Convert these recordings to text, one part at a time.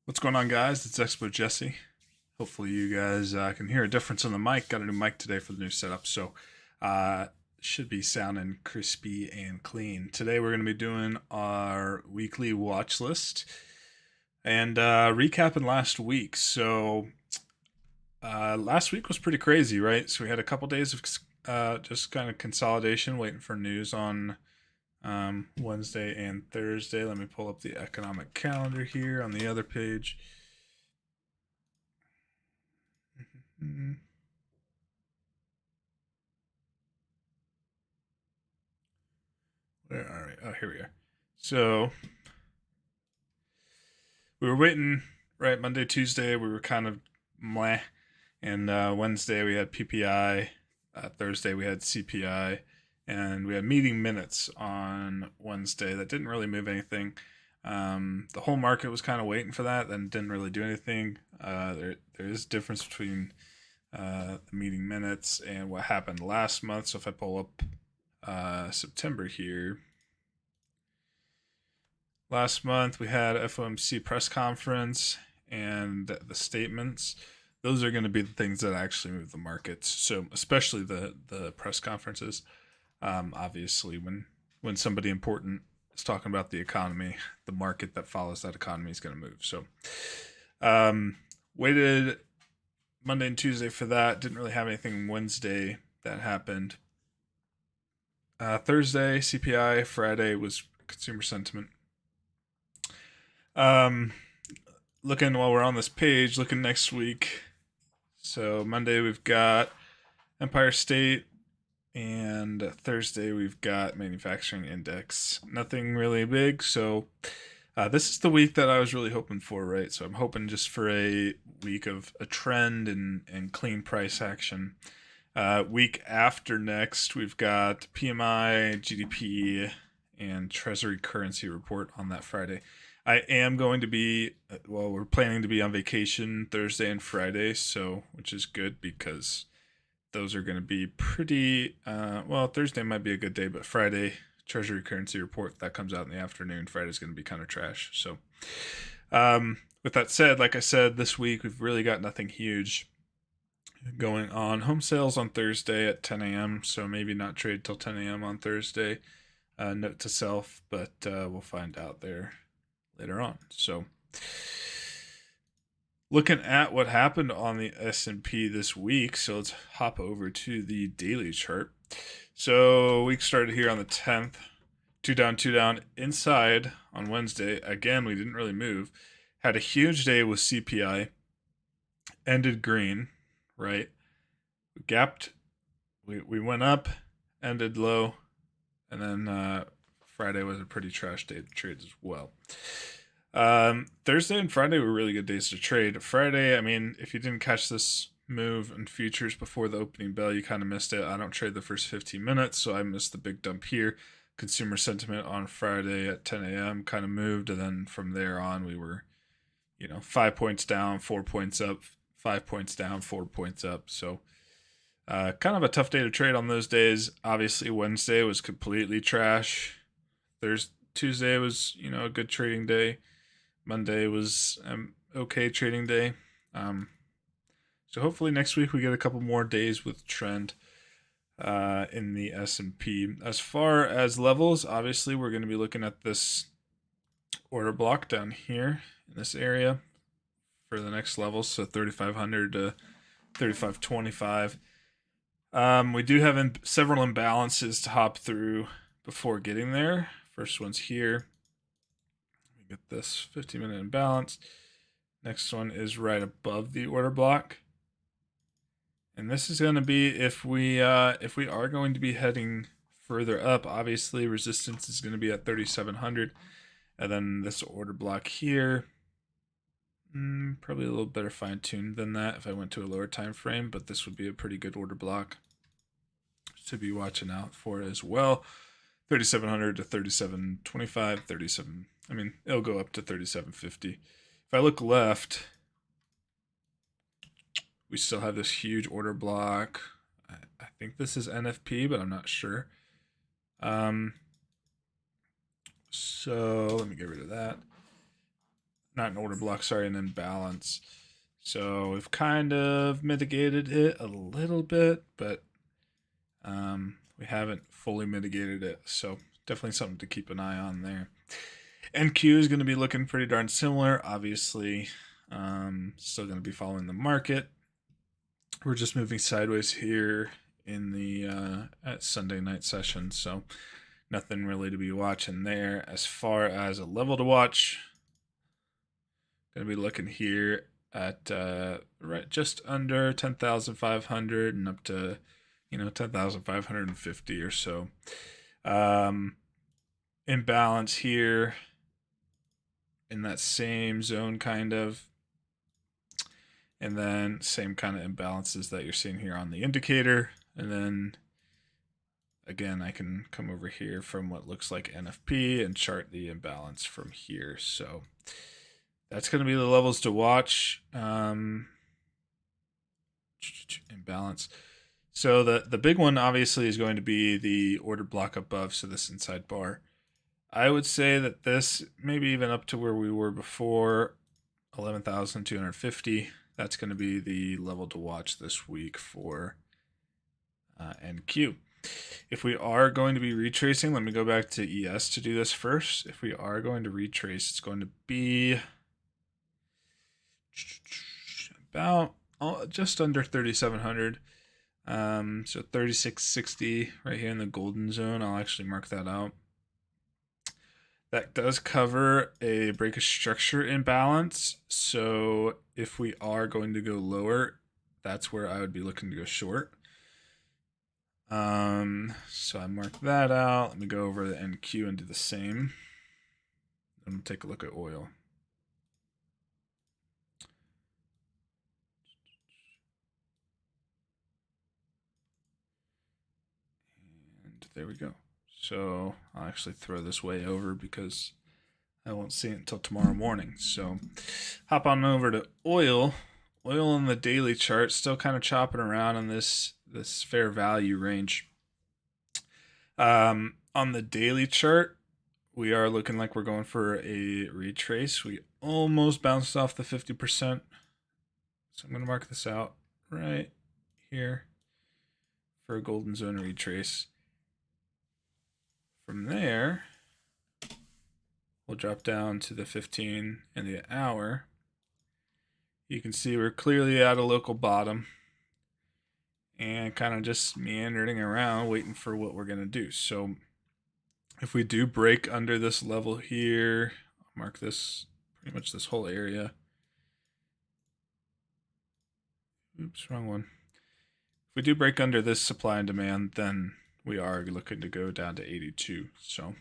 What's going on, guys? It's Expo Jesse. Hopefully, you guys can hear a difference on the mic. Got a new mic today for the new setup, so uh, should be sounding crispy and clean. Today, we're going to be doing our weekly watch list and recapping last week. So, last week was pretty crazy, right? So, we had a couple days of just kind of consolidation, waiting for news on Wednesday and Thursday. Let me pull up the economic calendar here on the other page. Where are we? Oh, here we are. So we were waiting, right? Monday, Tuesday, we were kind of meh. And Wednesday, we had PPI. Thursday, we had CPI. And we had meeting minutes on Wednesday that didn't really move anything. The whole market was kind of waiting for that, then didn't really do anything. There is a difference between the meeting minutes and what happened last month. So if I pull up September here, last month we had FOMC press conference and the statements. Those are going to be the things that actually move the markets. So especially the press conferences. Obviously, when somebody important is talking about the economy, the market that follows that economy is going to move. So waited Monday and Tuesday for that. Didn't really have anything Wednesday that happened. Thursday, CPI. Friday was consumer sentiment. Looking while we're on this page, looking next week. So Monday we've got Empire State, and Thursday we've got manufacturing index. Nothing really big. So this is the week that I was really hoping for, right? So I'm hoping just for a week of a trend and clean price action. Week after next, we've got PMI, GDP, and Treasury currency report on that Friday. I am going to be, well, we're planning to be on vacation Thursday and Friday, so which is good because those are going to be pretty, well, Thursday might be a good day, but Friday, Treasury currency report, that comes out in the afternoon. Friday's going to be kind of trash. So, with that said, like I said, this week we've really got nothing huge going on. Home sales on Thursday at 10 a.m., so maybe not trade till 10 a.m. on Thursday. Note to self, but we'll find out there later on. So looking at what happened on the S&P this week, so let's hop over to the daily chart. So week started here on the 10th, two down inside on Wednesday. Again, we didn't really move. Had a huge day with CPI, ended green, right? We gapped, we went up, ended low, and then Friday was a pretty trash day to trade as well. Thursday and Friday were really good days to trade. Friday, I mean, if you didn't catch this move in futures before the opening bell, you kind of missed it. I don't trade the first 15 minutes, so I missed the big dump here. Consumer sentiment on Friday at 10 a.m. kind of moved, and then from there on, we were, 5 points down, 4 points up, 5 points down, 4 points up. So, kind of a tough day to trade on those days. Obviously, Wednesday was completely trash. Tuesday was, a good trading day. Monday was okay trading day. So hopefully next week we get a couple more days with trend in the S&P. As far as levels, obviously we're going to be looking at this order block down here in this area for the next level, so 3,500 to 3,525. We do have several imbalances to hop through before getting there. First one's here. Get this 15-minute imbalance. Next one is right above the order block, and this is going to be if we are going to be heading further up. Obviously, resistance is going to be at 3,700, and then this order block here, probably a little better fine-tuned than that if I went to a lower time frame, but this would be a pretty good order block to be watching out for as well. 3,700 to 3,725, 37. I mean, it'll go up to 3,750. If I look left, we still have this huge order block. I think this is NFP, but I'm not sure. So let me get rid of that. not an order block, sorry, an imbalance. So we've kind of mitigated it a little bit, but we haven't fully mitigated it. So definitely something to keep an eye on there. NQ is going to be looking pretty darn similar, obviously. Still going to be following the market. We're just moving sideways here in the at Sunday night session, so nothing really to be watching there. As far as a level to watch, going to be looking here at right just under 10,500 and up to 10,550 or so. Imbalance here in that same zone, kind of. And then same kind of imbalances that you're seeing here on the indicator. And then again, I can come over here from what looks like NFP and chart the imbalance from here. So that's going to be the levels to watch. Imbalance. So the big one obviously is going to be the order block above, so this inside bar. I would say that this, maybe even up to where we were before, 11,250. That's going to be the level to watch this week for NQ. If we are going to be retracing, let me go back to ES to do this first. If we are going to retrace, it's going to be about just under 3,700. So 3660 right here in the golden zone. I'll actually mark that out. That does cover a break of structure imbalance. So if we are going to go lower, that's where I would be looking to go short. So I mark that out. Let me go over the NQ and do the same. I'm going to take a look at oil. And there we go. So I'll actually throw this way over because I won't see it until tomorrow morning. So hop on over to oil. Oil on the daily chart, still kind of chopping around in this fair value range. On the daily chart, we are looking like we're going for a retrace. We almost bounced off the 50%. So I'm going to mark this out right here for a golden zone retrace. From there, we'll drop down to the 15 and the hour. You can see we're clearly at a local bottom and kind of just meandering around waiting for what we're going to do. So if we do break under this level here, I'll mark this pretty much this whole area. Oops, wrong one. If we do break under this supply and demand, then we are looking to go down to 82. So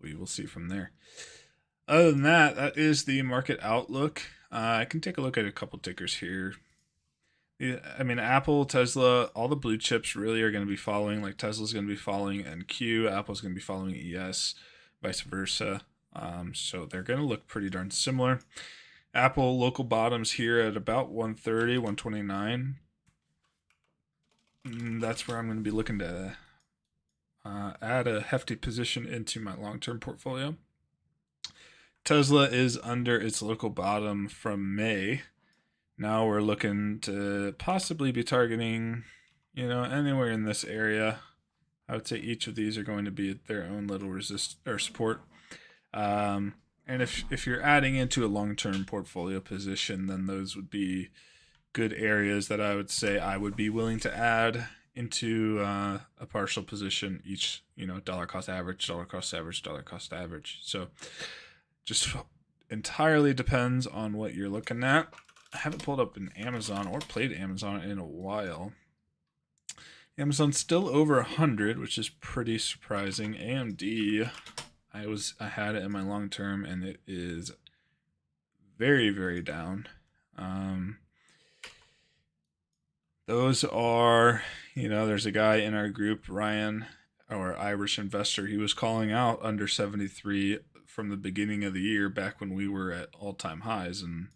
we will see from there. Other than that, that is the market outlook. I can take a look at a couple tickers here. I mean, Apple, Tesla, all the blue chips really are going to be following. Like Tesla's going to be following NQ, Apple's going to be following ES, vice versa. So they're going to look pretty darn similar. Apple local bottoms here at about 130, 129. That's where I'm going to be looking to add a hefty position into my long-term portfolio. Tesla is under its local bottom from May. Now we're looking to possibly be targeting, anywhere in this area. I would say each of these are going to be at their own little resist or support. And if you're adding into a long-term portfolio position, then those would be good areas that I would say I would be willing to add into a partial position each, dollar cost average, dollar cost average, dollar cost average. So just entirely depends on what you're looking at. I haven't pulled up an Amazon or played Amazon in a while. Amazon's still over 100, which is pretty surprising. AMD, I had it in my long term, and it is very, very down. Those are, there's a guy in our group, Ryan, or Irish investor. He was calling out under 73 from the beginning of the year, back when we were at all-time highs, and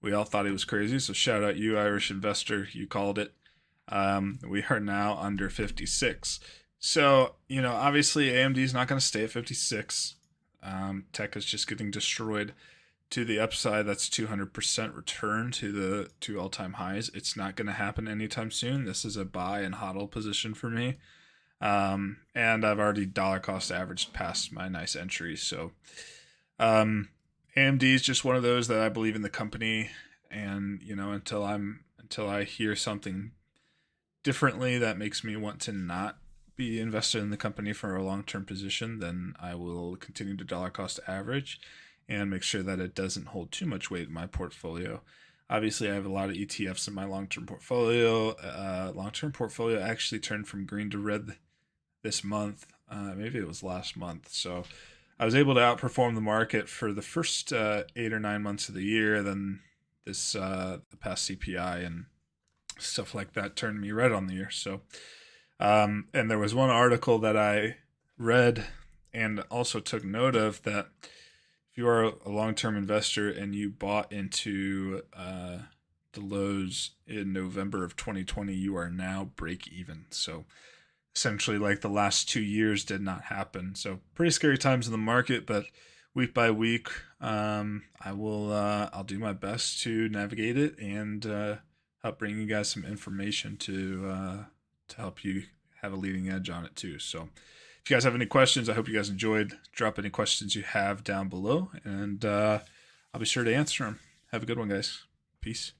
we all thought he was crazy. So shout out you, Irish investor, you called it. We are now under 56. So obviously AMD is not going to stay at 56. Tech is just getting destroyed. to the upside, that's 200% return to all-time highs. It's not going to happen anytime soon. This is a buy and hodl position for me. And I've already dollar cost averaged past my nice entries. So AMD is just one of those that I believe in the company, and until I hear something differently that makes me want to not be invested in the company for a long-term position, then I will continue to dollar cost average and make sure that it doesn't hold too much weight in my portfolio. Obviously, I have a lot of ETFs in my long-term portfolio. Long-term portfolio actually turned from green to red this month. Maybe it was last month. So I was able to outperform the market for the first 8 or 9 months of the year. Then the past CPI and stuff like that turned me red on the year. So, and there was one article that I read and also took note of, that if you are a long-term investor and you bought into the lows in November of 2020, you are now break even. So essentially, like, the last 2 years did not happen. So pretty scary times in the market, but week by week, I'll do my best to navigate it and help bring you guys some information to help you have a leading edge on it too. So if you guys have any questions, I hope you guys enjoyed. Drop any questions you have down below, and I'll be sure to answer them. Have a good one, guys. Peace.